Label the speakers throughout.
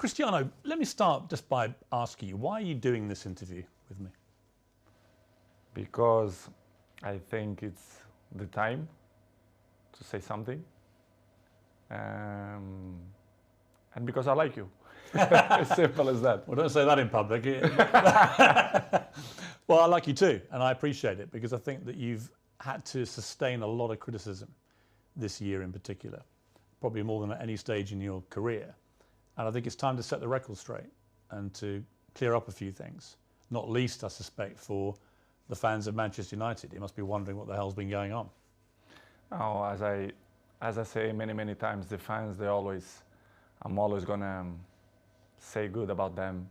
Speaker 1: Cristiano, let me start just by asking you, why are you doing this interview with me?
Speaker 2: Because I think it's the time to say something. And because I like you. As simple as that.
Speaker 1: Well, don't say that in public. Well, I like you too, and I appreciate it because I think that you've had to sustain a lot of criticism this year in particular, probably more than at any stage in your career. And I think it's time to set the record straight and to clear up a few things, not least, I suspect, for the fans of Manchester United. You must be wondering what the hell's been going on.
Speaker 2: Oh, as I say many times, the fans, I'm always gonna say good about them.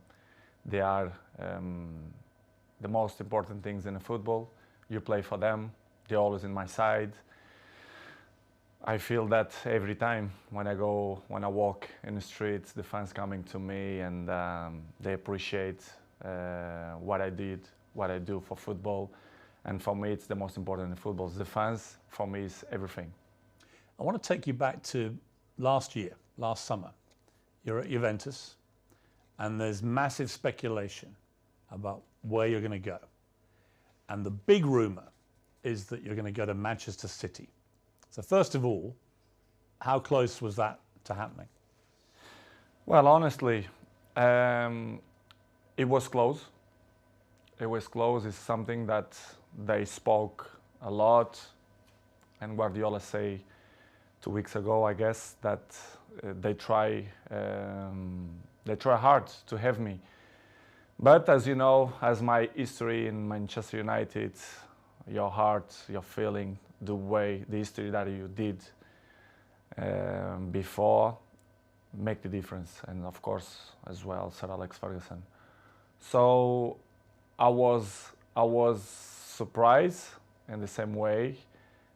Speaker 2: They are the most important things in the football. You play for them. They're always in my side. I feel that every time when I walk in the streets, the fans coming to me and they appreciate what I do for football. And for me, it's the most important in football. The fans, for me, is everything.
Speaker 1: I want to take you back to last summer. You're at Juventus, and there's massive speculation about where you're going to go. And the big rumour is that you're going to go to Manchester City. So first of all, how close was that to happening?
Speaker 2: Well, honestly, it was close. It was close. It's something that they spoke a lot, and Guardiola say 2 weeks ago, I guess, that they try hard to have me. But as you know, as my history in Manchester United, your heart, your feeling, the history that you did before make the difference. And of course, as well, Sir Alex Ferguson. So I was surprised in the same way,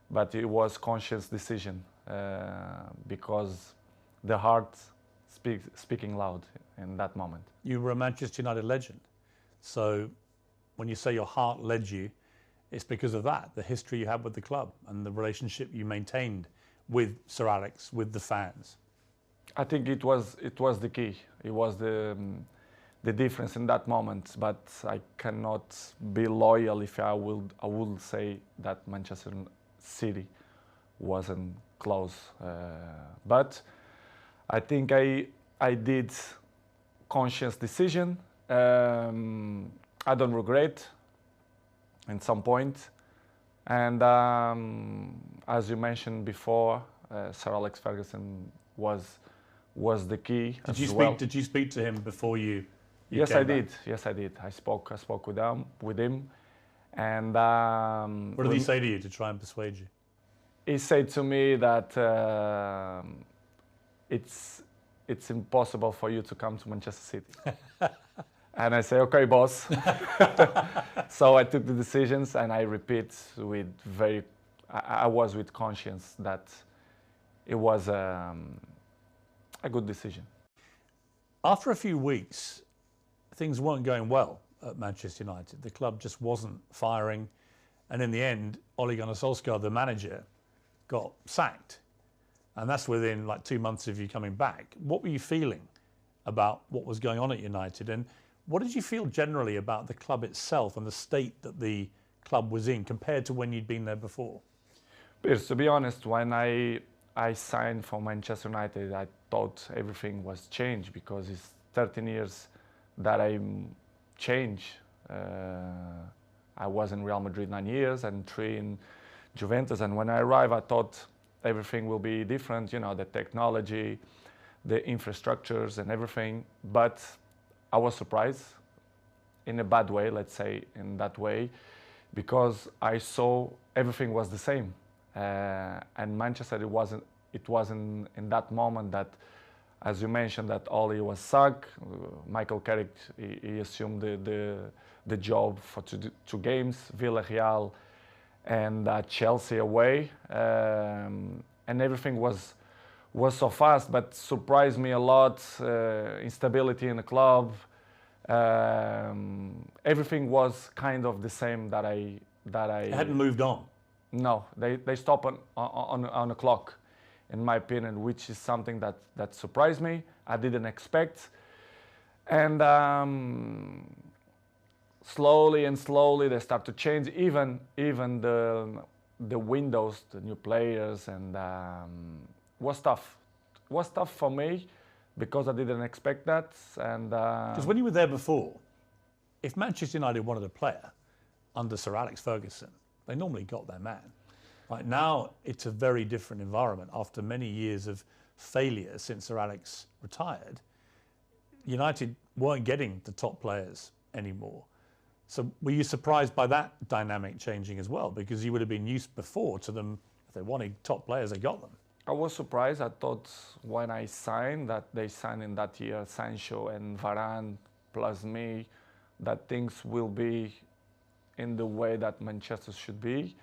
Speaker 2: but it was conscious decision because the heart speaking loud in that moment.
Speaker 1: You were a Manchester United legend. So when you say your heart led you, it's because of that, the history you had with the club and the relationship you maintained with Sir Alex, with the fans.
Speaker 2: I think it was the key. It was the difference in that moment. But I cannot be loyal if I will say that Manchester City wasn't close. But I think I did conscious decision. I don't regret in some point. And as you mentioned before, Sir Alex Ferguson was the key.
Speaker 1: Did you speak to him before you
Speaker 2: Yes,
Speaker 1: came
Speaker 2: I
Speaker 1: back?
Speaker 2: did. Yes, I did. I spoke with him, and
Speaker 1: What did he say to you to try and persuade you?
Speaker 2: he said to me that it's impossible for you to come to Manchester City. And I say, okay, boss. So I took the decisions, and I repeat I was with conscience that it was a good decision.
Speaker 1: After a few weeks, things weren't going well at Manchester United. The club just wasn't firing. And in the end, Ole Gunnar Solskjaer, the manager, got sacked. And that's within like 2 months of you coming back. What were you feeling about what was going on at United? And what did you feel generally about the club itself and the state that the club was in compared to when you'd been there before?
Speaker 2: Piers, to be honest, when I signed for Manchester United, I thought everything was changed because it's 13 years that I changed. I was in Real Madrid 9 years and 3 in Juventus. And when I arrived, I thought everything will be different, you know, the technology, the infrastructures and everything. But I was surprised in a bad way, let's say in that way, because I saw everything was the same. And Manchester, it wasn't in that moment that, as you mentioned, that Ole was sacked. Michael Carrick, he assumed the job for two games, Villarreal and Chelsea away, and everything was so fast, but surprised me a lot. Instability in the club. Everything was kind of the same that I
Speaker 1: It hadn't moved on.
Speaker 2: No, they stopped on the clock, in my opinion, which is something that surprised me. I didn't expect, And slowly and slowly they start to change. Even the windows, the new players, and was tough. Was tough for me because I didn't expect that. And
Speaker 1: because when you were there before, if Manchester United wanted a player under Sir Alex Ferguson, they normally got their man. Right now, it's a very different environment. After many years of failure since Sir Alex retired, United weren't getting the top players anymore. So were you surprised by that dynamic changing as well? Because you would have been used before to them, if they wanted top players, they got them.
Speaker 2: I was surprised. I thought when I signed, that they signed in that year Sancho and Varane plus me, that things will be in the way that Manchester should be.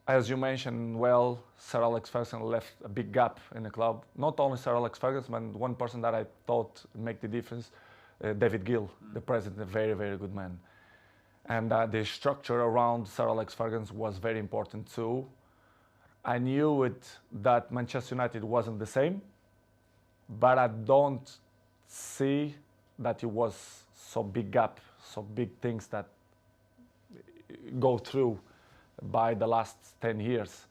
Speaker 2: As you mentioned, well, Sir Alex Ferguson left a big gap in the club. Not only Sir Alex Ferguson, but one person that I thought make the difference, David Gill, the president, a very, very good man. And the structure around Sir Alex Ferguson was very important too. I knew that Manchester United wasn't the same, but I don't see that it was so big gap, so big things that go through by the last 10 years.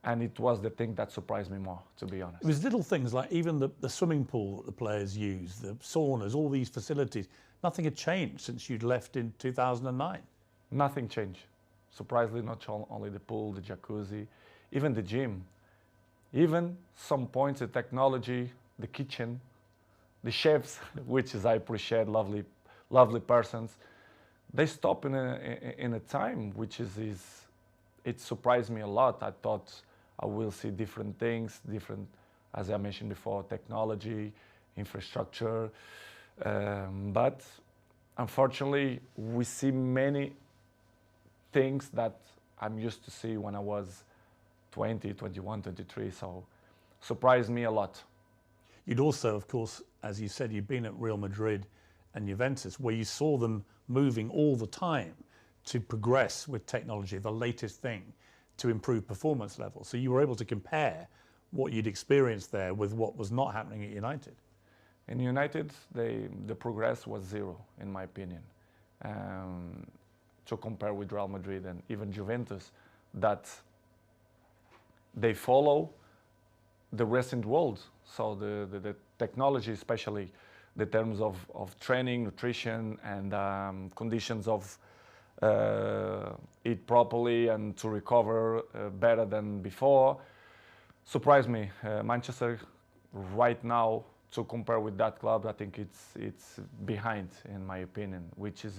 Speaker 2: And it was the thing that surprised me more, to be honest.
Speaker 1: It was little things like even the swimming pool that the players use, the saunas, all these facilities. Nothing had changed since you'd left in 2009.
Speaker 2: Nothing changed. Surprisingly, not only the pool, the jacuzzi, even the gym. Even some points, the technology, the kitchen, the chefs, which is I appreciate, lovely persons. They stop in a time which is it surprised me a lot. I thought I will see different things, different, as I mentioned before, technology, infrastructure. But unfortunately, we see many things that I'm used to see when I was 20, 21, 23. So surprised me a lot.
Speaker 1: You'd also, of course, as you said, you'd been at Real Madrid and Juventus, where you saw them moving all the time to progress with technology, the latest thing, to improve performance levels. So you were able to compare what you'd experienced there with what was not happening at United.
Speaker 2: In United, the progress was zero, in my opinion. To compare with Real Madrid and even Juventus, that they follow the recent world. So the technology, especially the terms of training, nutrition, and conditions of eat properly and to recover better than before, surprised me. Manchester right now, to compare with that club, I think it's behind, in my opinion, which is